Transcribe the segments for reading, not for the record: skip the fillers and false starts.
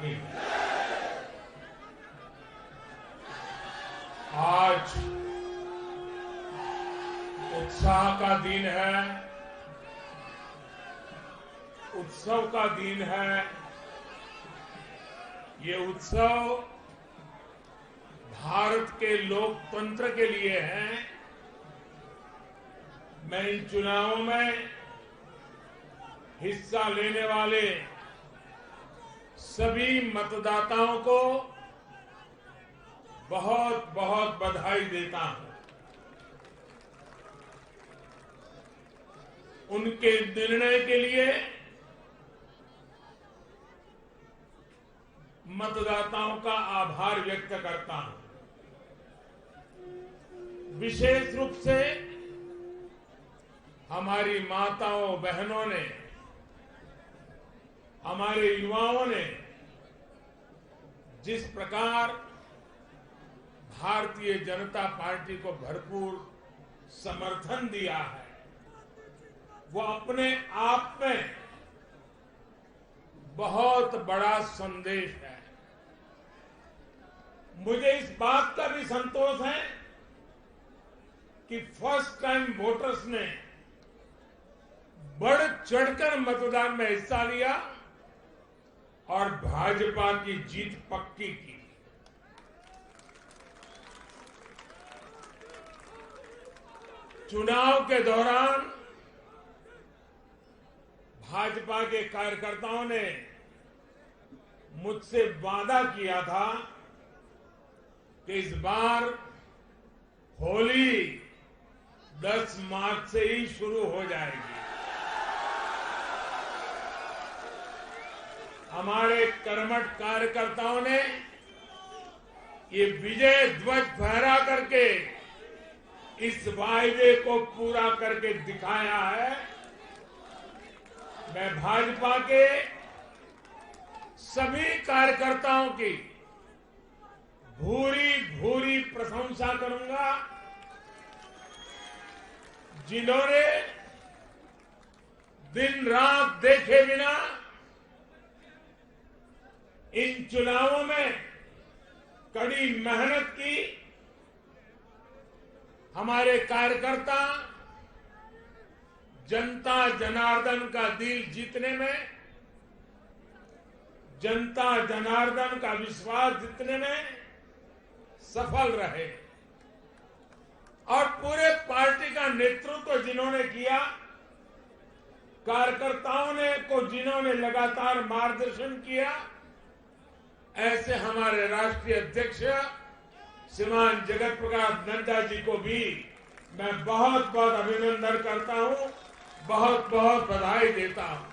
की। आज उत्साह का दिन है, उत्सव का दिन है। ये उत्सव भारत के लोकतंत्र के लिए है। मैं इन चुनावों में हिस्सा लेने वाले सभी मतदाताओं को बहुत बहुत बधाई देता हूं। उनके निर्णय के लिए मतदाताओं का आभार व्यक्त करता हूं। विशेष रूप से हमारी माताओं बहनों ने, हमारे युवाओं ने जिस प्रकार भारतीय जनता पार्टी को भरपूर समर्थन दिया है, वो अपने आप में बहुत बड़ा संदेश है। मुझे इस बात का भी संतोष है कि फर्स्ट टाइम वोटर्स ने बढ़ चढ़कर मतदान में हिस्सा लिया और भाजपा की जीत पक्की की। चुनाव के दौरान भाजपा के कार्यकर्ताओं ने मुझसे वादा किया था कि इस बार होली 10 मार्च से ही शुरू हो जाएगी। हमारे कर्मठ कार्यकर्ताओं ने ये विजय ध्वज फहरा करके इस वायदे को पूरा करके दिखाया है। मैं भाजपा के सभी कार्यकर्ताओं की भूरी भूरी प्रशंसा करूंगा, जिन्होंने दिन रात देखे बिना इन चुनावों में कड़ी मेहनत की। हमारे कार्यकर्ता जनता जनार्दन का दिल जीतने में, जनता जनार्दन का विश्वास जीतने में सफल रहे और पूरे पार्टी का नेतृत्व जिन्होंने किया, कार्यकर्ताओं ने को जिन्होंने लगातार मार्गदर्शन किया, ऐसे हमारे राष्ट्रीय अध्यक्ष श्रीमान जगत प्रकाश नड्डा जी को भी मैं बहुत बहुत अभिनंदन करता हूं, बहुत बहुत बधाई देता हूं।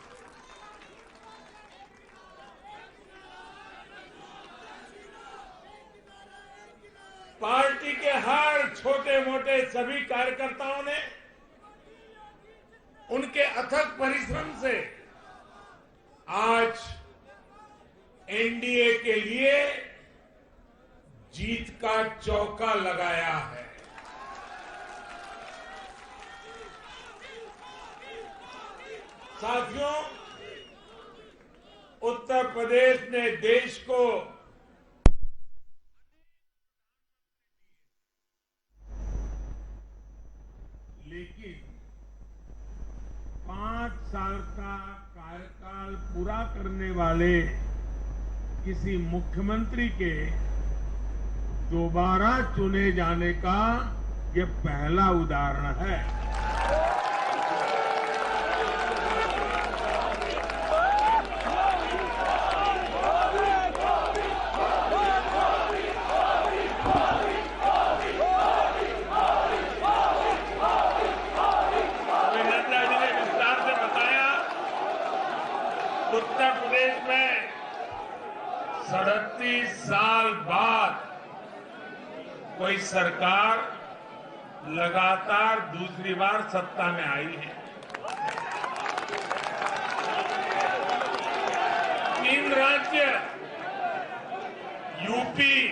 पार्टी के हर छोटे मोटे सभी कार्यकर्ताओं ने उनके अथक परिश्रम से आज एनडीए के लिए जीत का चौका लगाया है। साथियों, उत्तर प्रदेश ने देश को लेकिन 5 साल का कार्यकाल पूरा करने वाले किसी मुख्यमंत्री के दोबारा चुने जाने का ये पहला उदाहरण है। नड्डा जी ने विस्तार से बताया, उत्तर प्रदेश में 37 साल बाद कोई सरकार लगातार दूसरी बार सत्ता में आई है। 3 राज्य यूपी,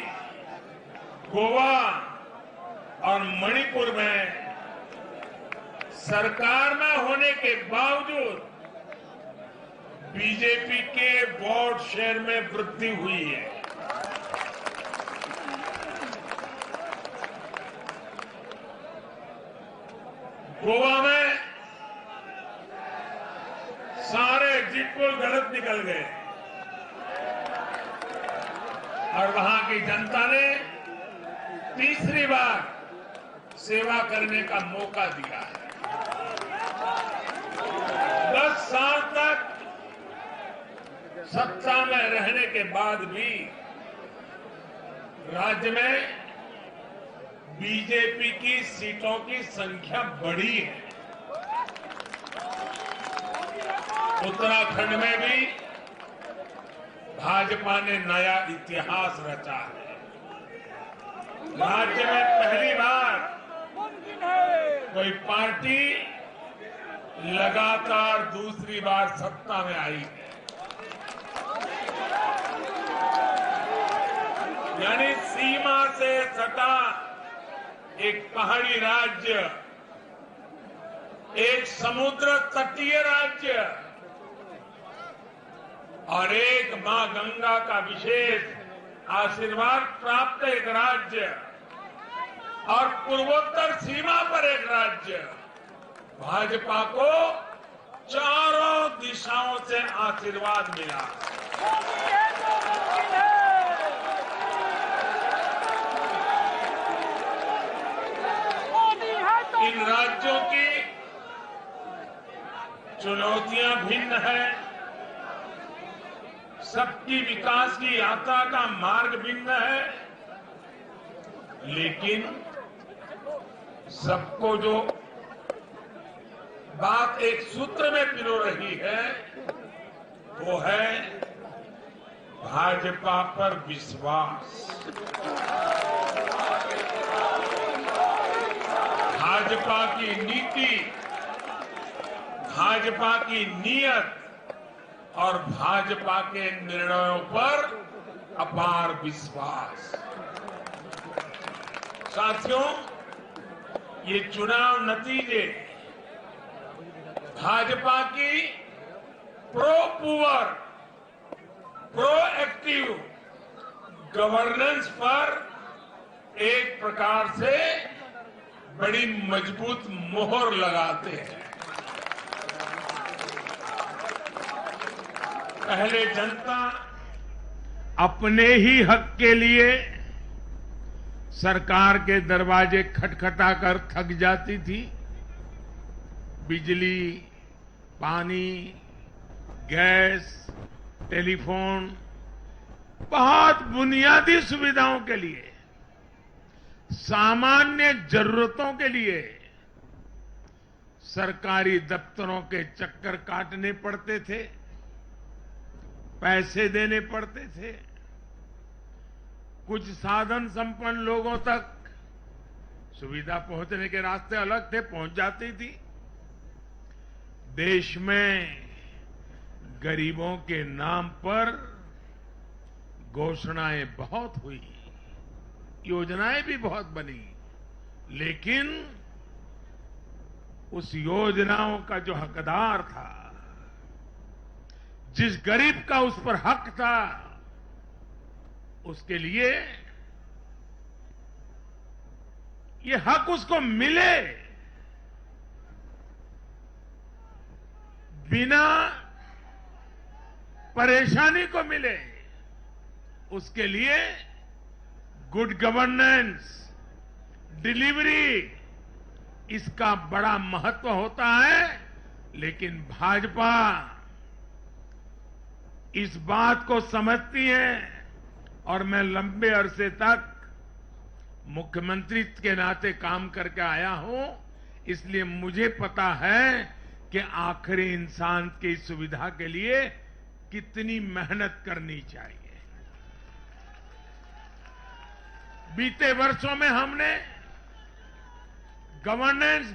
गोवा और मणिपुर में सरकार में होने के बावजूद बीजेपी के वोट शेयर में वृद्धि हुई है। गोवा में सारे एग्जिट पोल गलत निकल गए और वहां की जनता ने तीसरी बार सेवा करने का मौका दिया है। 10 साल तक सत्ता में रहने के बाद भी राज्य में बीजेपी की सीटों की संख्या बढ़ी है। उत्तराखंड में भी भाजपा ने नया इतिहास रचा है। राज्य में पहली बार कोई पार्टी लगातार दूसरी बार सत्ता में आई है। यानी सीमा से सटा एक पहाड़ी राज्य, एक समुद्र तटीय राज्य और एक मां गंगा का विशेष आशीर्वाद प्राप्त एक राज्य और पूर्वोत्तर सीमा पर एक राज्य, भाजपा को चारों दिशाओं से आशीर्वाद मिला। इन राज्यों की चुनौतियां भिन्न है, सबकी विकास की यात्रा का मार्ग भिन्न है, लेकिन सबको जो बात एक सूत्र में पिरो रही है वो है भाजपा पर विश्वास। भाजपा की नीति, भाजपा की नीयत और भाजपा के निर्णयों पर अपार विश्वास। साथियों, ये चुनाव नतीजे भाजपा की pro poor, pro active governance पर एक प्रकार से बड़ी मजबूत मोहर लगाते हैं। पहले जनता अपने ही हक के लिए सरकार के दरवाजे खटखटाकर थक जाती थी। बिजली, पानी, गैस, टेलीफोन, बहुत बुनियादी सुविधाओं के लिए, सामान्य जरूरतों के लिए सरकारी दफ्तरों के चक्कर काटने पड़ते थे, पैसे देने पड़ते थे। कुछ साधन संपन्न लोगों तक सुविधा पहुंचने के रास्ते अलग थे, पहुंच जाती थी। देश में गरीबों के नाम पर घोषणाएं बहुत हुई, योजनाएं भी बहुत बनी, लेकिन उस योजनाओं का जो हकदार था, जिस गरीब का उस पर हक था, उसके लिए ये हक उसको मिले बिना परेशानी को मिले, उसके लिए गुड गवर्नेंस, डिलीवरी, इसका बड़ा महत्व होता है। लेकिन भाजपा इस बात को समझती है और मैं लंबे अरसे तक मुख्यमंत्री के नाते काम करके आया हूं, इसलिए मुझे पता है कि आखिरी इंसान की सुविधा के लिए कितनी मेहनत करनी चाहिए। बीते वर्षों में हमने गवर्नेंस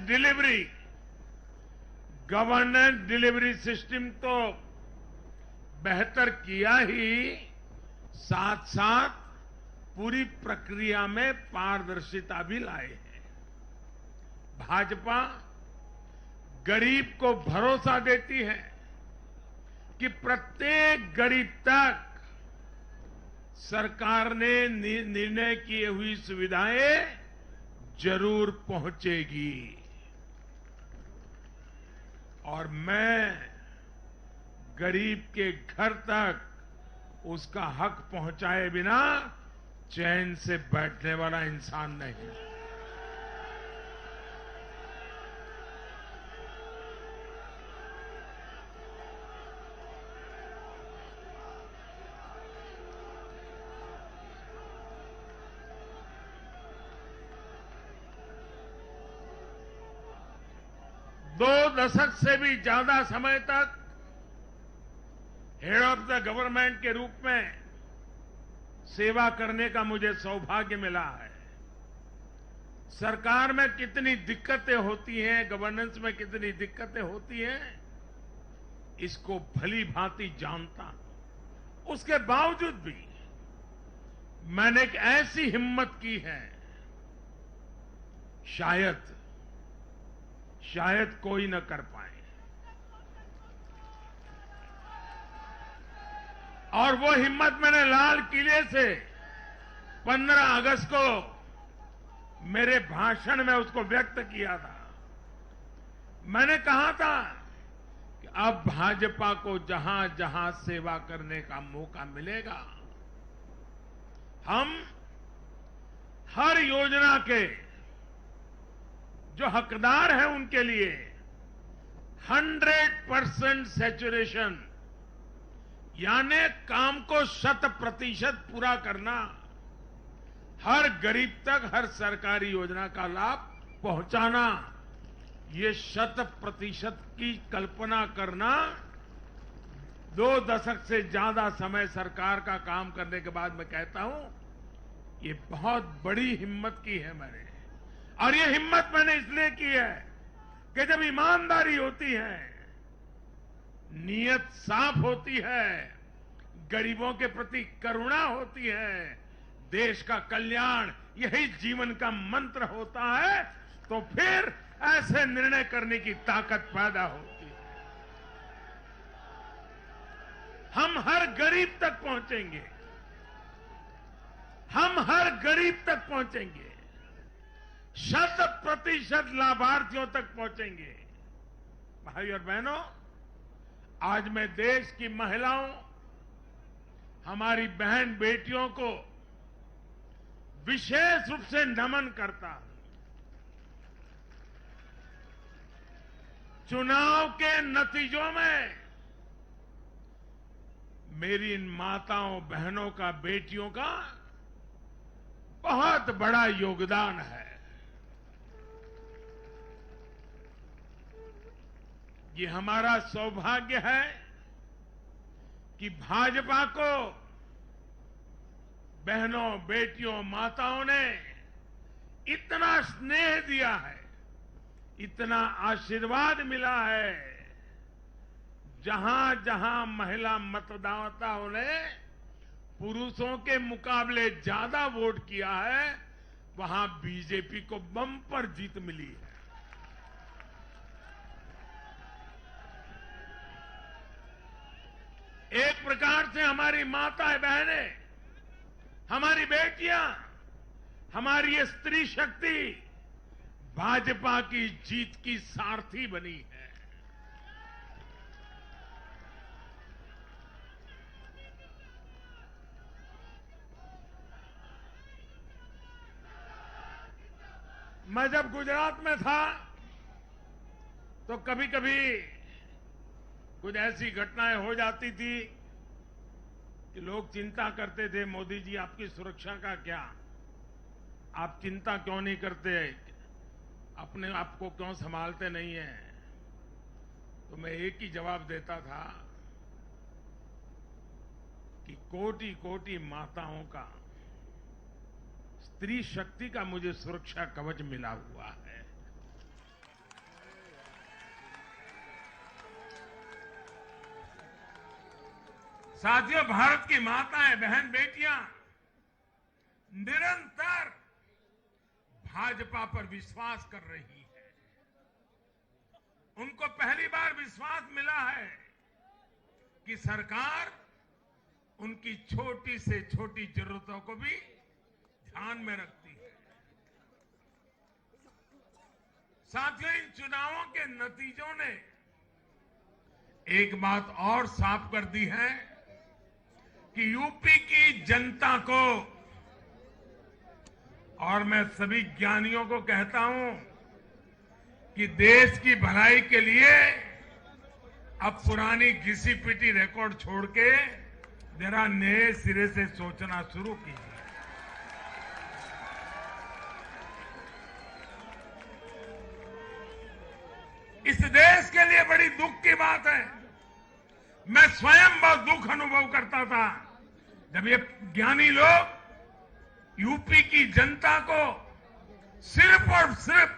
डिलीवरी सिस्टम तो बेहतर किया ही, साथ साथ पूरी प्रक्रिया में पारदर्शिता भी लाए हैं। भाजपा गरीब को भरोसा देती है कि प्रत्येक गरीब तक सरकार ने निर्णय किए हुई सुविधाएं जरूर पहुंचेगी। और मैं गरीब के घर तक उसका हक पहुंचाए बिना चैन से बैठने वाला इंसान नहीं। दो दशक से भी ज्यादा समय तक हेड ऑफ द गवर्नमेंट के रूप में सेवा करने का मुझे सौभाग्य मिला है। सरकार में कितनी दिक्कतें होती हैं, गवर्नेंस में कितनी दिक्कतें होती हैं, इसको भली भांति जानता हूं। उसके बावजूद भी मैंने एक ऐसी हिम्मत की है, शायद कोई न कर पाए। और वो हिम्मत मैंने लाल किले से 15 अगस्त को मेरे भाषण में उसको व्यक्त किया था। मैंने कहा था कि अब भाजपा को जहां जहां सेवा करने का मौका मिलेगा, हम हर योजना के जो हकदार हैं उनके लिए 100% सैचुरेशन, यानी काम को 100% पूरा करना, हर गरीब तक हर सरकारी योजना का लाभ पहुंचाना, ये 100% की कल्पना करना 2 दशक से ज्यादा समय सरकार का काम करने के बाद मैं कहता हूं, ये बहुत बड़ी हिम्मत की है मैंने। और ये हिम्मत मैंने इसलिए की है कि जब ईमानदारी होती है, नीयत साफ होती है, गरीबों के प्रति करुणा होती है, देश का कल्याण यही जीवन का मंत्र होता है, तो फिर ऐसे निर्णय करने की ताकत पैदा होती है। हम हर गरीब तक पहुंचेंगे, हम हर गरीब तक पहुंचेंगे, 100% लाभार्थियों तक पहुंचेंगे। भाई और बहनों, आज मैं देश की महिलाओं, हमारी बहन बेटियों को विशेष रूप से नमन करता हूं। चुनाव के नतीजों में मेरी इन माताओं, बहनों का, बेटियों का बहुत बड़ा योगदान है। ये हमारा सौभाग्य है कि भाजपा को बहनों, बेटियों, माताओं ने इतना स्नेह दिया है, इतना आशीर्वाद मिला है। जहां जहां महिला मतदाताओं ने पुरुषों के मुकाबले ज्यादा वोट किया है, वहां बीजेपी को बम्पर जीत मिली है। एक प्रकार से हमारी माताएं, बहनें, हमारी बेटियां, हमारी ये स्त्री शक्ति भाजपा की जीत की सारथी बनी है। मैं जब गुजरात में था तो कभी कभी कुछ ऐसी घटनाएं हो जाती थी कि लोग चिंता करते थे, मोदी जी आपकी सुरक्षा का क्या, आप चिंता क्यों नहीं करते, अपने आप को क्यों संभालते नहीं हैं। तो मैं एक ही जवाब देता था कि कोटि कोटि माताओं का, स्त्री शक्ति का मुझे सुरक्षा कवच मिला हुआ है। साथियों, भारत की माताएं, बहन, बेटियां निरंतर भाजपा पर विश्वास कर रही है। उनको पहली बार विश्वास मिला है कि सरकार उनकी छोटी से छोटी जरूरतों को भी ध्यान में रखती है। साथियों, इन चुनावों के नतीजों ने एक बात और साफ कर दी है कि यूपी की जनता को, और मैं सभी ज्ञानियों को कहता हूं कि देश की भलाई के लिए अब पुरानी घिसी पिटी रिकॉर्ड छोड़ के जरा नए सिरे से सोचना शुरू कीजिए। इस देश के लिए बड़ी दुख की बात है। मैं स्वयं बहुत दुख अनुभव करता था जब ये ज्ञानी लोग यूपी की जनता को सिर्फ और सिर्फ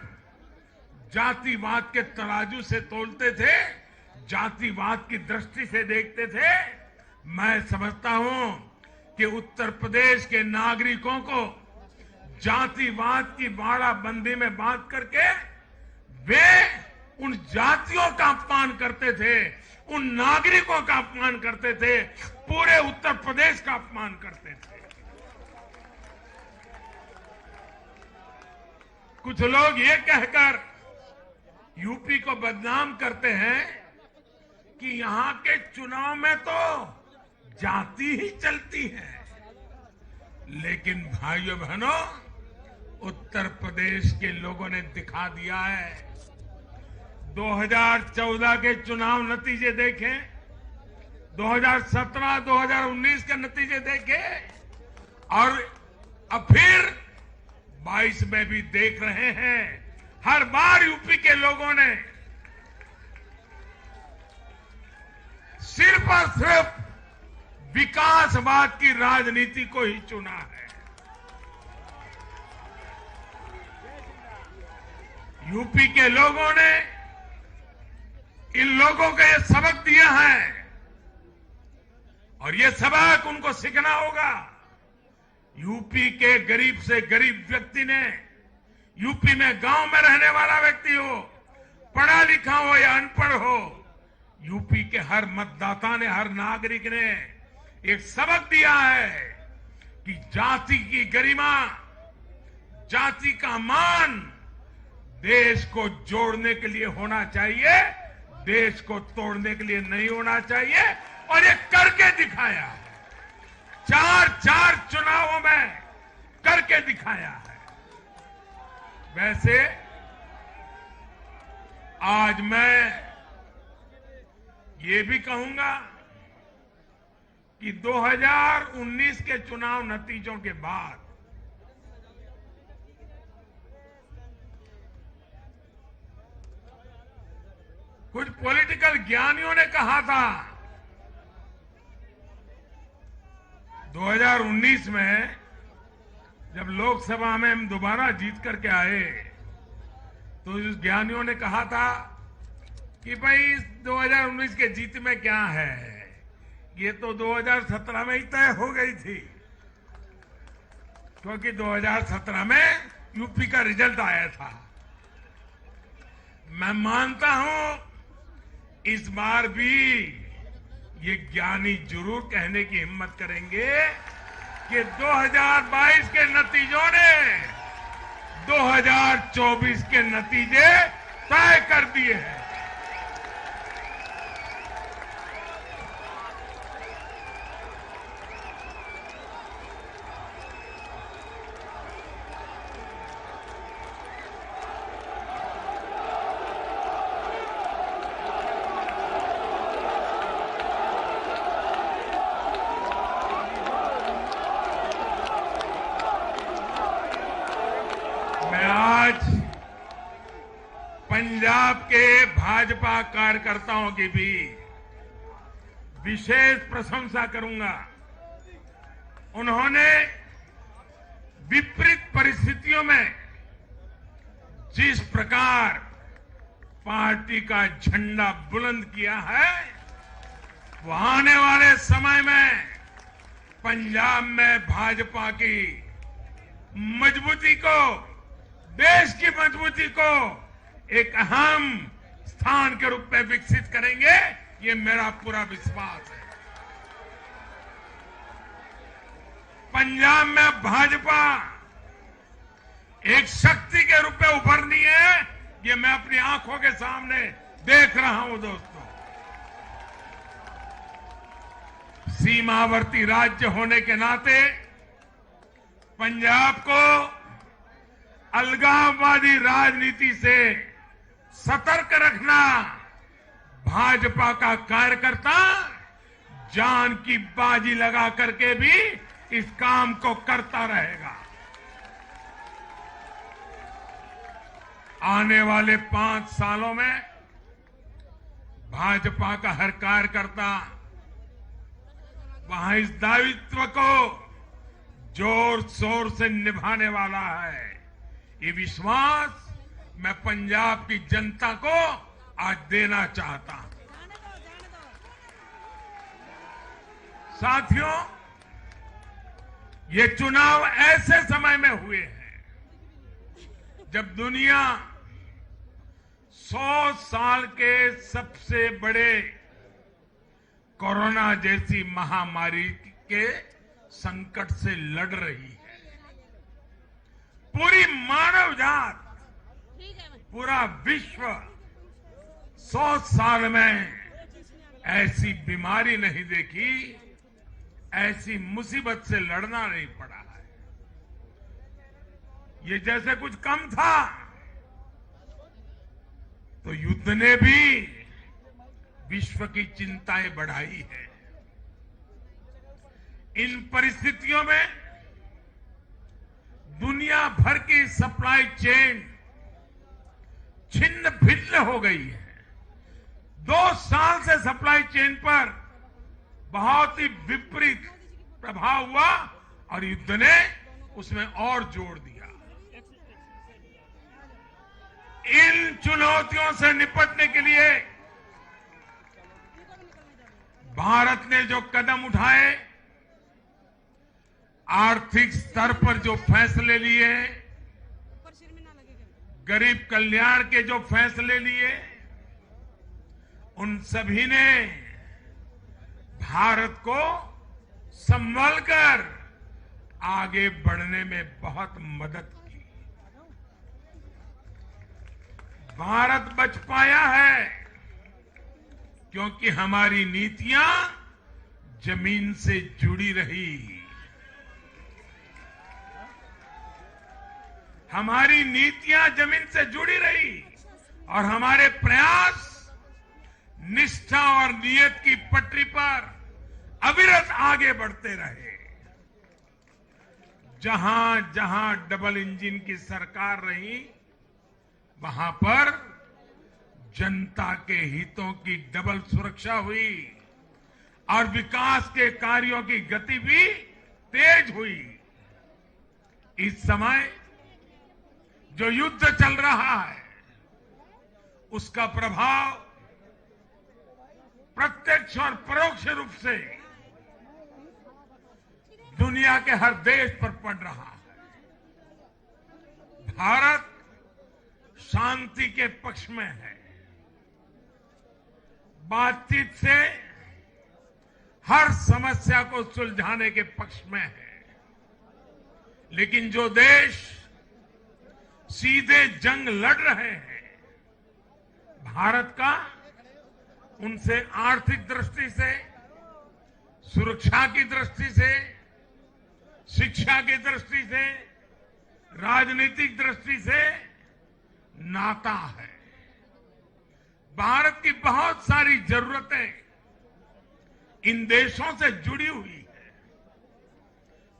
जातिवाद के तराजू से तोलते थे, जातिवाद की दृष्टि से देखते थे। मैं समझता हूं कि उत्तर प्रदेश के नागरिकों को जातिवाद की बाड़ाबंदी में बांध करके वे उन जातियों का अपमान करते थे, उन नागरिकों का अपमान करते थे, पूरे उत्तर प्रदेश का अपमान करते थे। कुछ लोग ये कहकर यूपी को बदनाम करते हैं कि यहां के चुनाव में तो जाति ही चलती है। लेकिन भाइयों बहनों, उत्तर प्रदेश के लोगों ने दिखा दिया है। 2014 के चुनाव नतीजे देखें, 2017, 2019 के नतीजे देखें, और अब फिर 22 में भी देख रहे हैं। हर बार यूपी के लोगों ने सिर्फ और सिर्फ विकासवाद की राजनीति को ही चुना है। यूपी के लोगों ने इन लोगों को ये सबक दिया है और ये सबक उनको सीखना होगा। यूपी के गरीब से गरीब व्यक्ति ने, यूपी में गांव में रहने वाला व्यक्ति हो, पढ़ा लिखा हो या अनपढ़ हो, यूपी के हर मतदाता ने, हर नागरिक ने एक सबक दिया है कि जाति की गरिमा, जाति का मान देश को जोड़ने के लिए होना चाहिए, देश को तोड़ने के लिए नहीं होना चाहिए। और ये करके दिखाया है, चार चुनावों में करके दिखाया है। वैसे आज मैं ये भी कहूंगा कि 2019 के चुनाव नतीजों के बाद कुछ पॉलिटिकल ज्ञानियों ने कहा था 2019 में जब लोकसभा में हम दोबारा जीत करके आए तो इस ज्ञानियों ने कहा था कि भाई इस 2019 के जीत में क्या है, ये तो 2017 में ही तय हो गई थी, क्योंकि 2017 में यूपी का रिजल्ट आया था। मैं मानता हूं इस बार भी ये ज्ञानी जरूर कहने की हिम्मत करेंगे कि 2022 के नतीजों ने 2024 के नतीजे तय कर दिए हैं। पंजाब के भाजपा कार्यकर्ताओं की भी विशेष प्रशंसा करूंगा। उन्होंने विपरीत परिस्थितियों में जिस प्रकार पार्टी का झंडा बुलंद किया है, वो आने वाले समय में पंजाब में भाजपा की मजबूती को, देश की मजबूती को एक अहम स्थान के रूप में विकसित करेंगे। ये मेरा पूरा विश्वास है। पंजाब में भाजपा एक शक्ति के रूप में उभरनी है, ये मैं अपनी आंखों के सामने देख रहा हूं दोस्तों। सीमावर्ती राज्य होने के नाते पंजाब को अलगाववादी राजनीति से सतर्क रखना भाजपा का कार्यकर्ता जान की बाजी लगा करके भी इस काम को करता रहेगा। आने वाले 5 सालों में भाजपा का हर कार्यकर्ता वहां इस दायित्व को जोर शोर से निभाने वाला है। ये विश्वास मैं पंजाब की जनता को आज देना चाहता हूं। साथियों, ये चुनाव ऐसे समय में हुए हैं जब दुनिया 100 साल के सबसे बड़े कोरोना जैसी महामारी के संकट से लड़ रही है। पूरी मानव जात, पूरा विश्व 100 साल में ऐसी बीमारी नहीं देखी, ऐसी मुसीबत से लड़ना नहीं पड़ा है। ये जैसे कुछ कम था तो युद्ध ने भी विश्व की चिंताएं बढ़ाई है। इन परिस्थितियों में दुनिया भर की सप्लाई चेन छिन्न भिन्न हो गई है। 2 साल से सप्लाई चेन पर बहुत ही विपरीत प्रभाव हुआ और युद्ध ने उसमें और जोड़ दिया। इन चुनौतियों से निपटने के लिए भारत ने जो कदम उठाए, आर्थिक स्तर पर जो फैसले लिए, गरीब कल्याण के जो फैसले लिए, उन सभी ने भारत को संभल कर आगे बढ़ने में बहुत मदद की। भारत बच पाया है क्योंकि हमारी नीतियां जमीन से जुड़ी रही। हमारी नीतियां जमीन से जुड़ी रही और हमारे प्रयास निष्ठा और नियत की पटरी पर अविरत आगे बढ़ते रहे। जहां जहां डबल इंजन की सरकार रही, वहां पर जनता के हितों की डबल सुरक्षा हुई और विकास के कार्यों की गति भी तेज हुई। इस समय जो युद्ध चल रहा है, उसका प्रभाव प्रत्यक्ष और परोक्ष रूप से दुनिया के हर देश पर पड़ रहा है। भारत शांति के पक्ष में है, बातचीत से हर समस्या को सुलझाने के पक्ष में है। लेकिन जो देश सीधे जंग लड़ रहे हैं, भारत का उनसे आर्थिक दृष्टि से, सुरक्षा की दृष्टि से, शिक्षा की दृष्टि से, राजनीतिक दृष्टि से नाता है। भारत की बहुत सारी जरूरतें इन देशों से जुड़ी हुई है।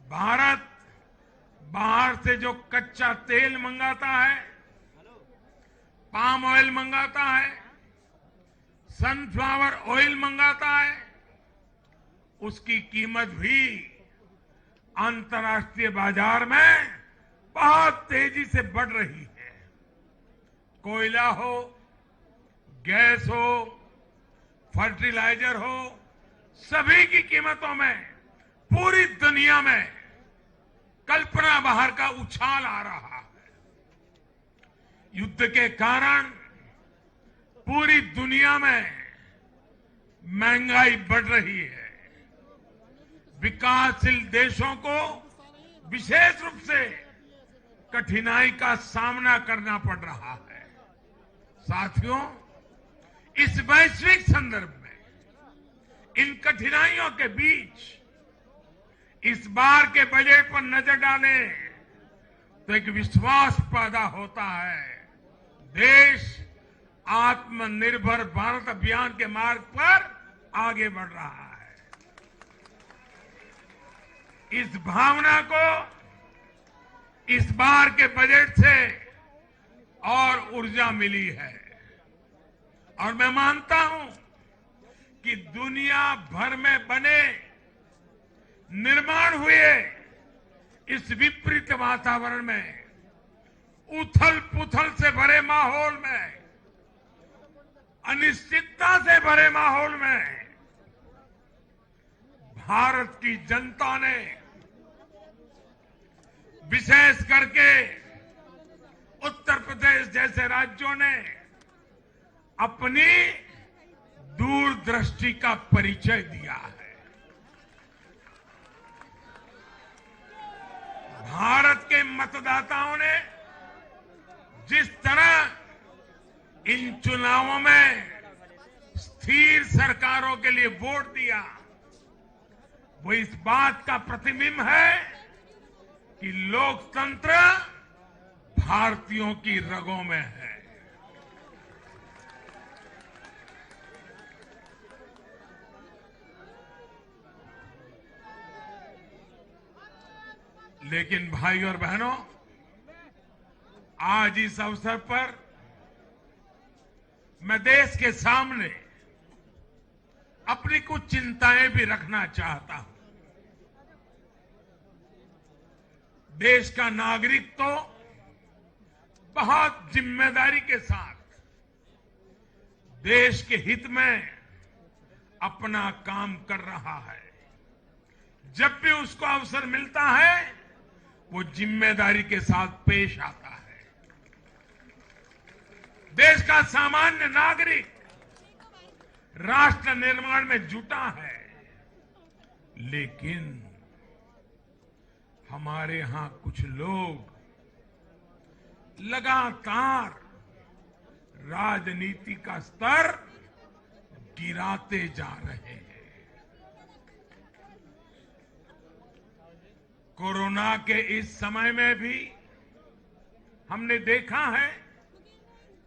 भारत बाहर से जो कच्चा तेल मंगाता है, पाम ऑयल मंगाता है, सनफ्लावर ऑयल मंगाता है, उसकी कीमत भी अंतर्राष्ट्रीय बाजार में बहुत तेजी से बढ़ रही है। कोयला हो, गैस हो, फर्टिलाइजर हो, सभी की कीमतों में पूरी दुनिया में कल्पना बाहर का उछाल आ रहा है। युद्ध के कारण पूरी दुनिया में महंगाई बढ़ रही है, विकासशील देशों को विशेष रूप से कठिनाई का सामना करना पड़ रहा है। साथियों, इस वैश्विक संदर्भ में इन कठिनाइयों के बीच इस बार के बजट पर नजर डालें तो एक विश्वास पैदा होता है। देश आत्मनिर्भर भारत अभियान के मार्ग पर आगे बढ़ रहा है। इस भावना को इस बार के बजट से और ऊर्जा मिली है और मैं मानता हूं कि दुनिया भर में बने निर्माण हुए इस विपरीत वातावरण में, उथल पुथल से भरे माहौल में, अनिश्चितता से भरे माहौल में भारत की जनता ने विशेष करके उत्तर प्रदेश जैसे राज्यों ने अपनी दूरदृष्टि का परिचय दिया है। भारत के मतदाताओं ने जिस तरह इन चुनावों में स्थिर सरकारों के लिए वोट दिया, वो इस बात का प्रतिबिंब है कि लोकतंत्र भारतीयों की रगों में है। लेकिन भाई और बहनों, आज इस अवसर पर मैं देश के सामने अपनी कुछ चिंताएं भी रखना चाहता हूं। देश का नागरिक तो बहुत जिम्मेदारी के साथ देश के हित में अपना काम कर रहा है। जब भी उसको अवसर मिलता है वो जिम्मेदारी के साथ पेश आता है। देश का सामान्य नागरिक राष्ट्र निर्माण में जुटा है, लेकिन हमारे यहां कुछ लोग लगातार राजनीति का स्तर गिराते जा रहे हैं। कोरोना के इस समय में भी हमने देखा है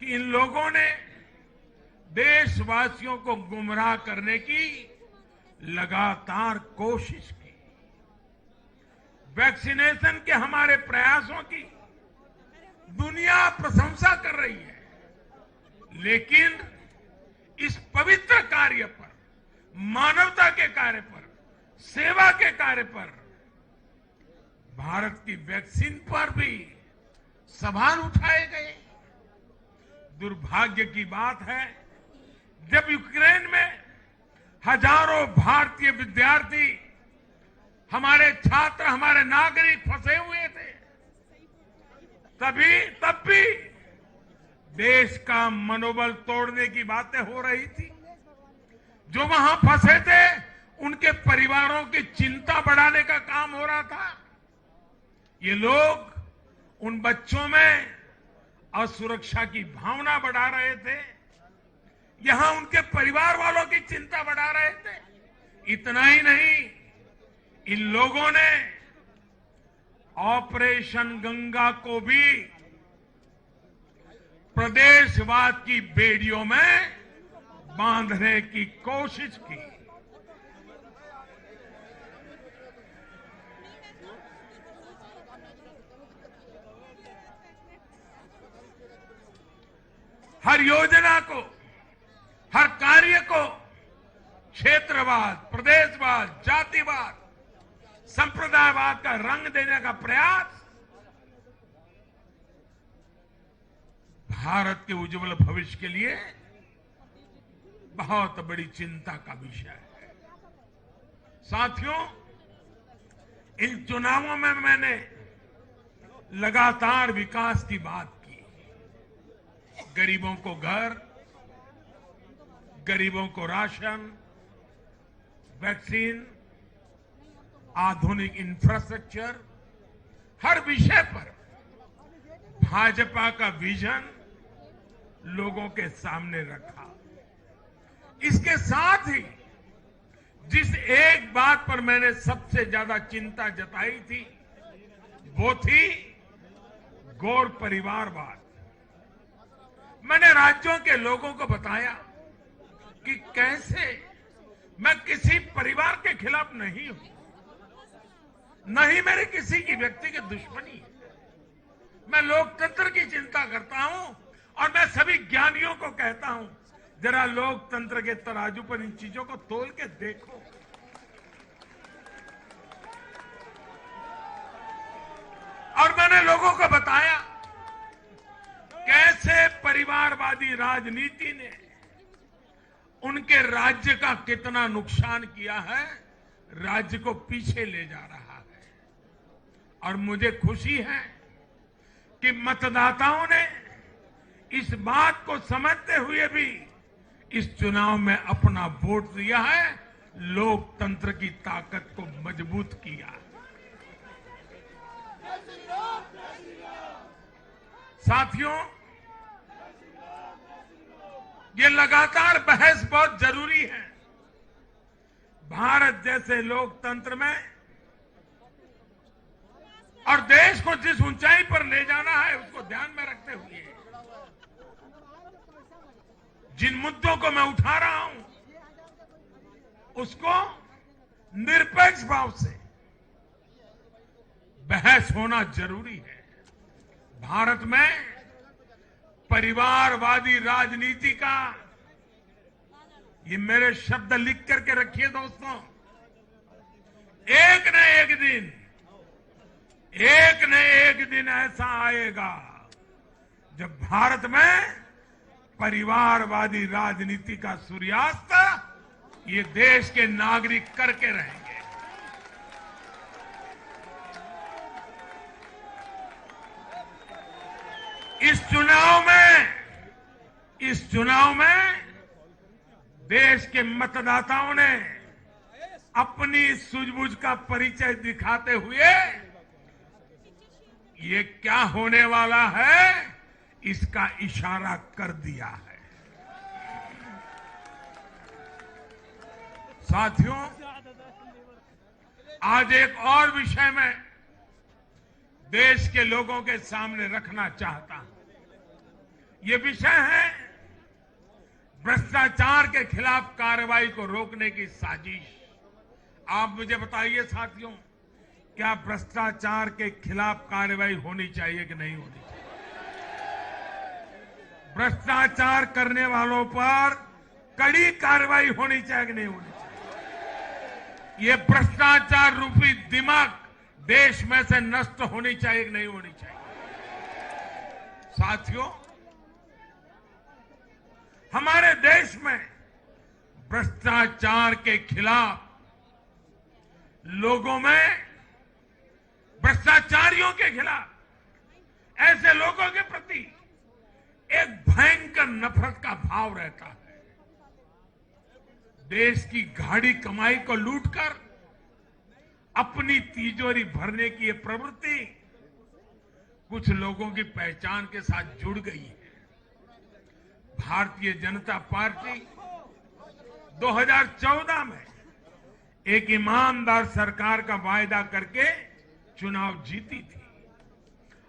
कि इन लोगों ने देशवासियों को गुमराह करने की लगातार कोशिश की। वैक्सीनेशन के हमारे प्रयासों की दुनिया प्रशंसा कर रही है, लेकिन इस पवित्र कार्य पर, मानवता के कार्य पर, सेवा के कार्य पर भारत की वैक्सीन पर भी सवाल उठाए गए। दुर्भाग्य की बात है, जब यूक्रेन में हजारों भारतीय विद्यार्थी, हमारे छात्र, हमारे नागरिक फंसे हुए थे, तब भी देश का मनोबल तोड़ने की बातें हो रही थी। जो वहां फंसे थे उनके परिवारों की चिंता बढ़ाने का काम हो रहा था। ये लोग उन बच्चों में असुरक्षा की भावना बढ़ा रहे थे, यहां उनके परिवार वालों की चिंता बढ़ा रहे थे। इतना ही नहीं, इन लोगों ने ऑपरेशन गंगा को भी प्रदेशवाद की बेड़ियों में बांधने की कोशिश की। हर योजना को, हर कार्य को क्षेत्रवाद, प्रदेशवाद, जातिवाद, संप्रदायवाद का रंग देने का प्रयास भारत के उज्जवल भविष्य के लिए बहुत बड़ी चिंता का विषय है। साथियों, इन चुनावों में मैंने लगातार विकास की बात की। गरीबों को घर, गरीबों को राशन, वैक्सीन, आधुनिक इंफ्रास्ट्रक्चर, हर विषय पर भाजपा का विजन लोगों के सामने रखा। इसके साथ ही जिस एक बात पर मैंने सबसे ज्यादा चिंता जताई थी वो थी गौर परिवारवाद। मैंने राज्यों के लोगों को बताया कि कैसे मैं किसी परिवार के खिलाफ नहीं हूं, न ही मेरे किसी की व्यक्तिगत दुश्मनी है। मैं लोकतंत्र की चिंता करता हूं और मैं सभी ज्ञानियों को कहता हूं, जरा लोकतंत्र के तराजू पर इन चीजों को तोल के देखो। और मैंने लोगों को बताया कैसे परिवारवादी राजनीति ने उनके राज्य का कितना नुकसान किया है, राज्य को पीछे ले जा रहा है। और मुझे खुशी है कि मतदाताओं ने इस बात को समझते हुए भी इस चुनाव में अपना वोट दिया है, लोकतंत्र की ताकत को मजबूत किया। साथियों, ये लगातार बहस बहुत जरूरी है। भारत जैसे लोकतंत्र में और देश को जिस ऊंचाई पर ले जाना है उसको ध्यान में रखते हुए जिन मुद्दों को मैं उठा रहा हूं उसको निरपेक्ष भाव से बहस होना जरूरी है। भारत में परिवारवादी राजनीति का, ये मेरे शब्द लिख करके रखिए दोस्तों, एक न एक दिन ऐसा आएगा जब भारत में परिवारवादी राजनीति का सूर्यास्त ये देश के नागरिक करके रहेंगे। इस चुनाव में देश के मतदाताओं ने अपनी सूझबूझ का परिचय दिखाते हुए ये क्या होने वाला है इसका इशारा कर दिया है। साथियों, आज एक और विषय में देश के लोगों के सामने रखना चाहता हूं। ये विषय है भ्रष्टाचार के खिलाफ कार्रवाई को रोकने की साजिश। आप मुझे बताइए साथियों, क्या भ्रष्टाचार के खिलाफ कार्रवाई होनी चाहिए कि नहीं होनी चाहिए? भ्रष्टाचार करने वालों पर कड़ी कार्रवाई होनी चाहिए कि नहीं होनी चाहिए? ये भ्रष्टाचार रूपी दिमाग देश में से नष्ट होनी चाहिए कि नहीं होनी चाहिए? साथियों, हमारे देश में भ्रष्टाचार के खिलाफ लोगों में, भ्रष्टाचारियों के खिलाफ, ऐसे लोगों के प्रति एक भयंकर नफरत का भाव रहता है। देश की गाढ़ी कमाई को लूटकर अपनी तिजोरी भरने की ये प्रवृत्ति कुछ लोगों की पहचान के साथ जुड़ गई है। भारतीय जनता पार्टी 2014 में एक ईमानदार सरकार का वायदा करके चुनाव जीती थी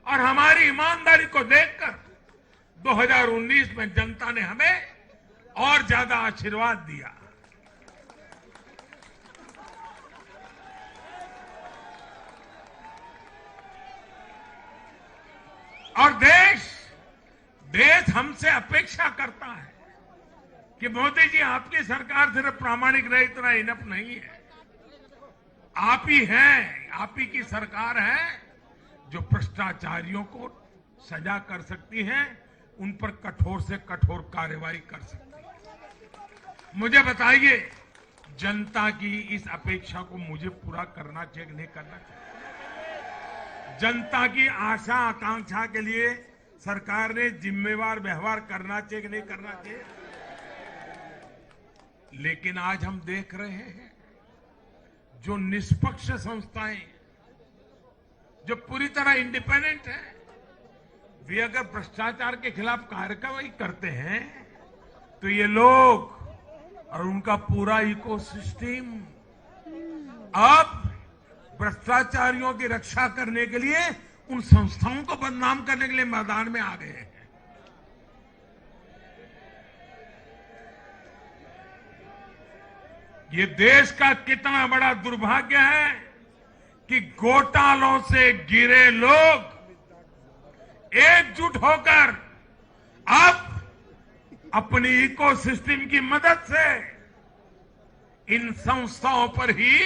और हमारी ईमानदारी को देखकर 2019 में जनता ने हमें और ज्यादा आशीर्वाद दिया। और देश हमसे अपेक्षा करता है कि मोदी जी, आपकी सरकार सिर्फ प्रामाणिक रहे इतना इनफ नहीं है। आप ही हैं, आप ही की सरकार है जो भ्रष्टाचारियों को सजा कर सकती है, उन पर कठोर से कठोर कार्रवाई कर सकती है। मुझे बताइए, जनता की इस अपेक्षा को मुझे पूरा करना चाहिए कि नहीं करना चाहिए? जनता की आशा आकांक्षा के लिए सरकार ने जिम्मेवार व्यवहार करना चाहिए कि नहीं करना चाहिए? लेकिन आज हम देख रहे हैं जो निष्पक्ष संस्थाएं, जो पूरी तरह इंडिपेंडेंट है, वे अगर भ्रष्टाचार के खिलाफ कार्रवाई करते हैं तो ये लोग और उनका पूरा इकोसिस्टम अब भ्रष्टाचारियों की रक्षा करने के लिए उन संस्थाओं को बदनाम करने के लिए मैदान में आ गए हैं। ये देश का कितना बड़ा दुर्भाग्य है कि घोटालों से घिरे लोग एकजुट होकर अब अपनी इकोसिस्टम की मदद से इन संस्थाओं पर ही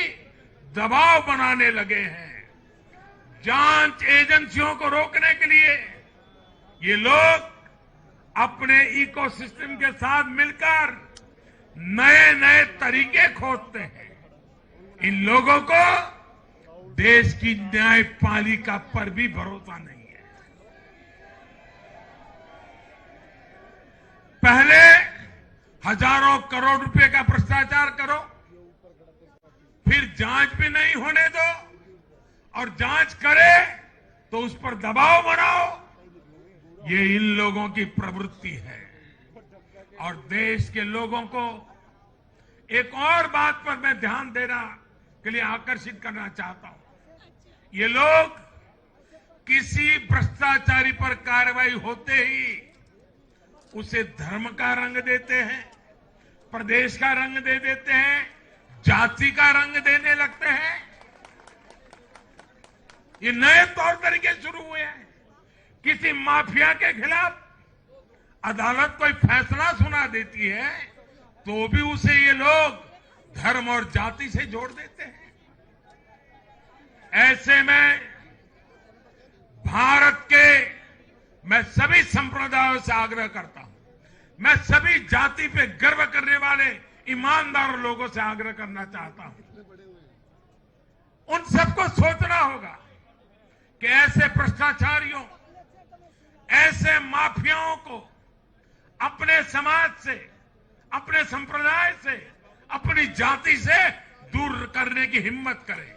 दबाव बनाने लगे हैं। जांच एजेंसियों को रोकने के लिए ये लोग अपने इकोसिस्टम के साथ मिलकर नए नए तरीके खोजते हैं। इन लोगों को देश की न्यायपालिका पर भी भरोसा नहीं है। पहले हजारों करोड़ रुपए का भ्रष्टाचार करो, फिर जांच भी नहीं होने दो, और जांच करे तो उस पर दबाव बनाओ। ये इन लोगों की प्रवृत्ति है। और देश के लोगों को एक और बात पर मैं ध्यान देना के लिए आकर्षित करना चाहता हूं। ये लोग किसी भ्रष्टाचारी पर कार्रवाई होते ही उसे धर्म का रंग देते हैं, प्रदेश का रंग दे देते हैं, जाति का रंग देने लगते हैं। ये नए तौर तरीके शुरू हुए हैं। किसी माफिया के खिलाफ अदालत कोई फैसला सुना देती है तो भी उसे ये लोग धर्म और जाति से जोड़ देते हैं। ऐसे में भारत के मैं सभी संप्रदायों से आग्रह करता हूं, मैं सभी जाति पे गर्व करने वाले ईमानदार लोगों से आग्रह करना चाहता हूं। उन सबको सोचना होगा कि ऐसे भ्रष्टाचारियों, ऐसे माफियाओं को अपने समाज से, अपने संप्रदाय से, अपनी जाति से दूर करने की हिम्मत करें।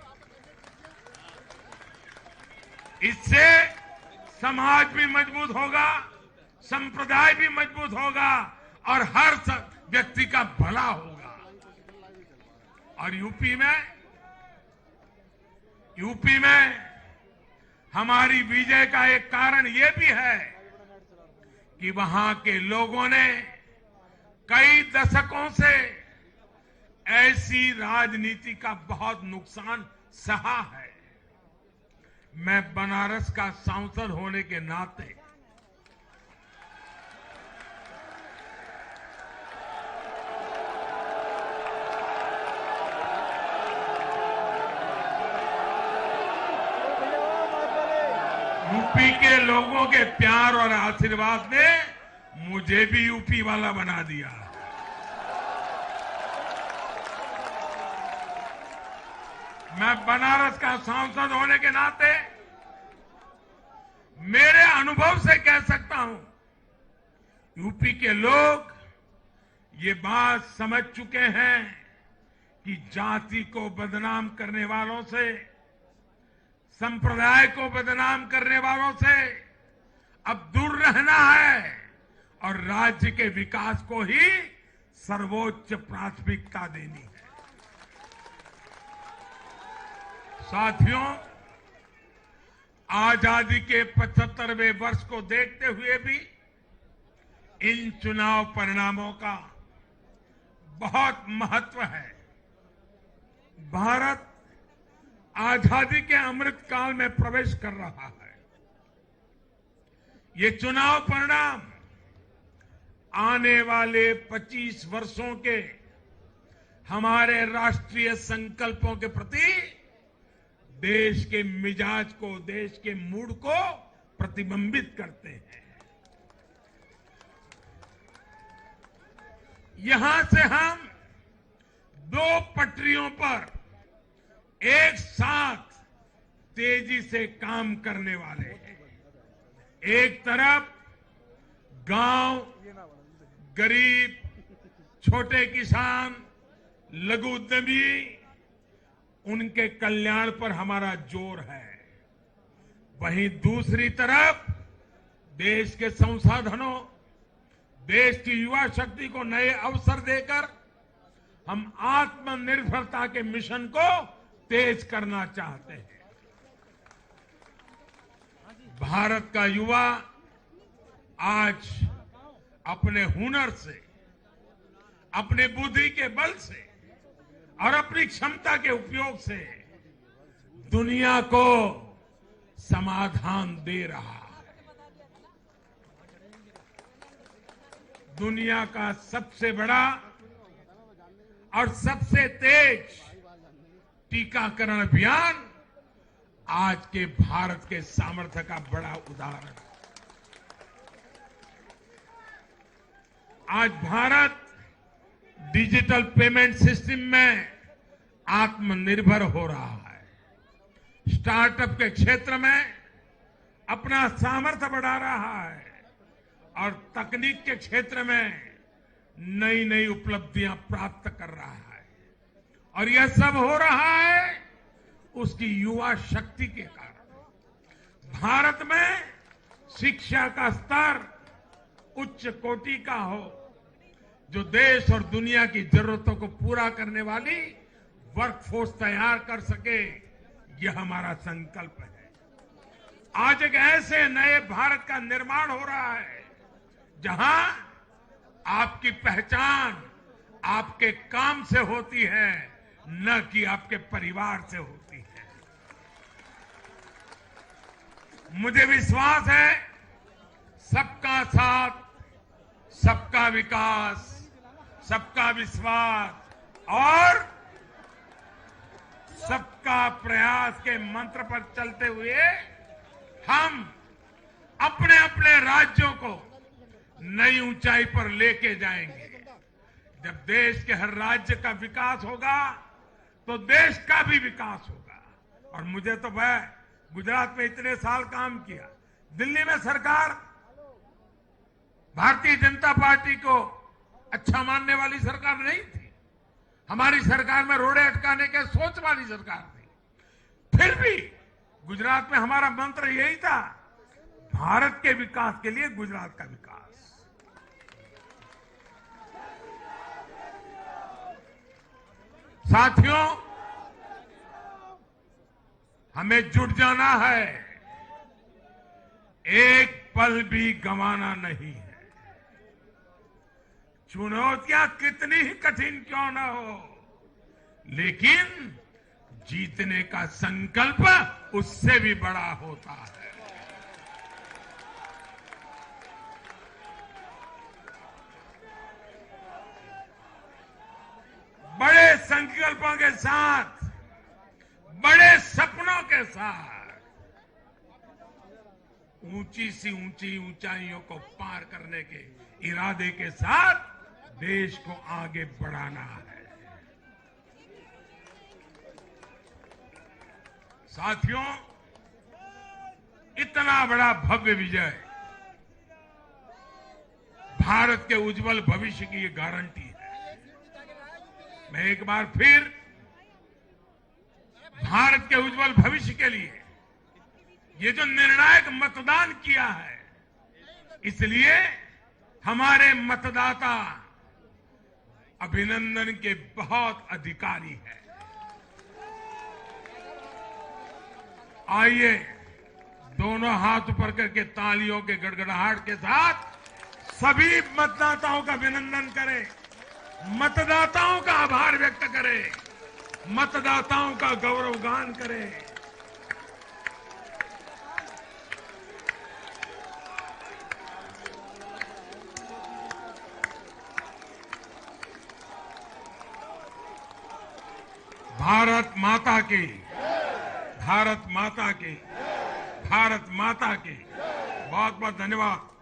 इससे समाज भी मजबूत होगा, संप्रदाय भी मजबूत होगा और हर व्यक्ति का भला होगा। और यूपी में हमारी विजय का एक कारण यह भी है कि वहां के लोगों ने कई दशकों से ऐसी राजनीति का बहुत नुकसान सहा है। मैं बनारस का सांसद होने के नाते यूपी के लोगों के प्यार और आशीर्वाद ने मुझे भी यूपी वाला बना दिया। मैं बनारस का सांसद होने के नाते मेरे अनुभव से कह सकता हूं, यूपी के लोग ये बात समझ चुके हैं कि जाति को बदनाम करने वालों से, संप्रदाय को बदनाम करने वालों से अब दूर रहना है और राज्य के विकास को ही सर्वोच्च प्राथमिकता देनी है। साथियों, आजादी के 75वें वर्ष को देखते हुए भी इन चुनाव परिणामों का बहुत महत्व है। भारत आजादी के अमृत काल में प्रवेश कर रहा है। ये चुनाव परिणाम आने वाले 25 वर्षों के हमारे राष्ट्रीय संकल्पों के प्रति देश के मिजाज को, देश के मूड को प्रतिबिंबित करते हैं। यहां से हम दो पटरियों पर एक साथ तेजी से काम करने वाले हैं। एक तरफ गांव, गरीब, छोटे किसान, लघु उद्यमी, उनके कल्याण पर हमारा जोर है। वहीं दूसरी तरफ देश के संसाधनों, देश की युवा शक्ति को नए अवसर देकर हम आत्मनिर्भरता के मिशन को तेज करना चाहते हैं। भारत का युवा आज अपने हुनर से, अपने बुद्धि के बल से और अपनी क्षमता के उपयोग से दुनिया को समाधान दे रहा है। दुनिया का सबसे बड़ा और सबसे तेज टीकाकरण अभियान आज के भारत के सामर्थ्य का बड़ा उदाहरण है। आज भारत डिजिटल पेमेंट सिस्टम में आत्मनिर्भर हो रहा है। स्टार्टअप के क्षेत्र में अपना सामर्थ्य बढ़ा रहा है और तकनीक के क्षेत्र में नई नई उपलब्धियां प्राप्त कर रहा है। और यह सब हो रहा है उसकी युवा शक्ति के कारण। भारत में शिक्षा का स्तर उच्च कोटि का हो, जो देश और दुनिया की जरूरतों को पूरा करने वाली वर्कफोर्स तैयार कर सके, यह हमारा संकल्प है। आज एक ऐसे नए भारत का निर्माण हो रहा है जहां आपकी पहचान आपके काम से होती है, न कि आपके परिवार से होती है। मुझे विश्वास है सबका साथ, सबका विकास, सबका विश्वास और सबका प्रयास के मंत्र पर चलते हुए हम अपने अपने राज्यों को नई ऊंचाई पर लेके जाएंगे। जब देश के हर राज्य का विकास होगा तो देश का भी विकास होगा। और मुझे तो मैं गुजरात में इतने साल काम किया, दिल्ली में सरकार भारतीय जनता पार्टी को अच्छा मानने वाली सरकार नहीं थी। हमारी सरकार में रोड़े अटकाने के सोच वाली सरकार थी। फिर भी गुजरात में हमारा मंत्र यही था, भारत के विकास के लिए गुजरात का विकास। साथियों, हमें जुट जाना है, एक पल भी गंवाना नहीं है। चुनौतियां कितनी ही कठिन क्यों न हो, लेकिन जीतने का संकल्प उससे भी बड़ा होता है। बड़े संकल्पों के साथ, बड़े सपनों के साथ ऊंची सी ऊंची ऊंचाइयों को पार करने के इरादे के साथ देश को आगे बढ़ाना है। साथियों, इतना बड़ा भव्य विजय भारत के उज्जवल भविष्य की ये गारंटी है। मैं एक बार फिर भारत के उज्जवल भविष्य के लिए ये जो निर्णायक मतदान किया है, इसलिए हमारे मतदाता अभिनंदन के बहुत अधिकारी हैं। आइए दोनों हाथ ऊपर करके तालियों के गड़गड़ाहट के साथ सभी मतदाताओं का अभिनंदन करें, मतदाताओं का आभार व्यक्त करें, मतदाताओं का गौरवगान करें। भारत माता की, भारत माता की, भारत माता की। बहुत बहुत धन्यवाद।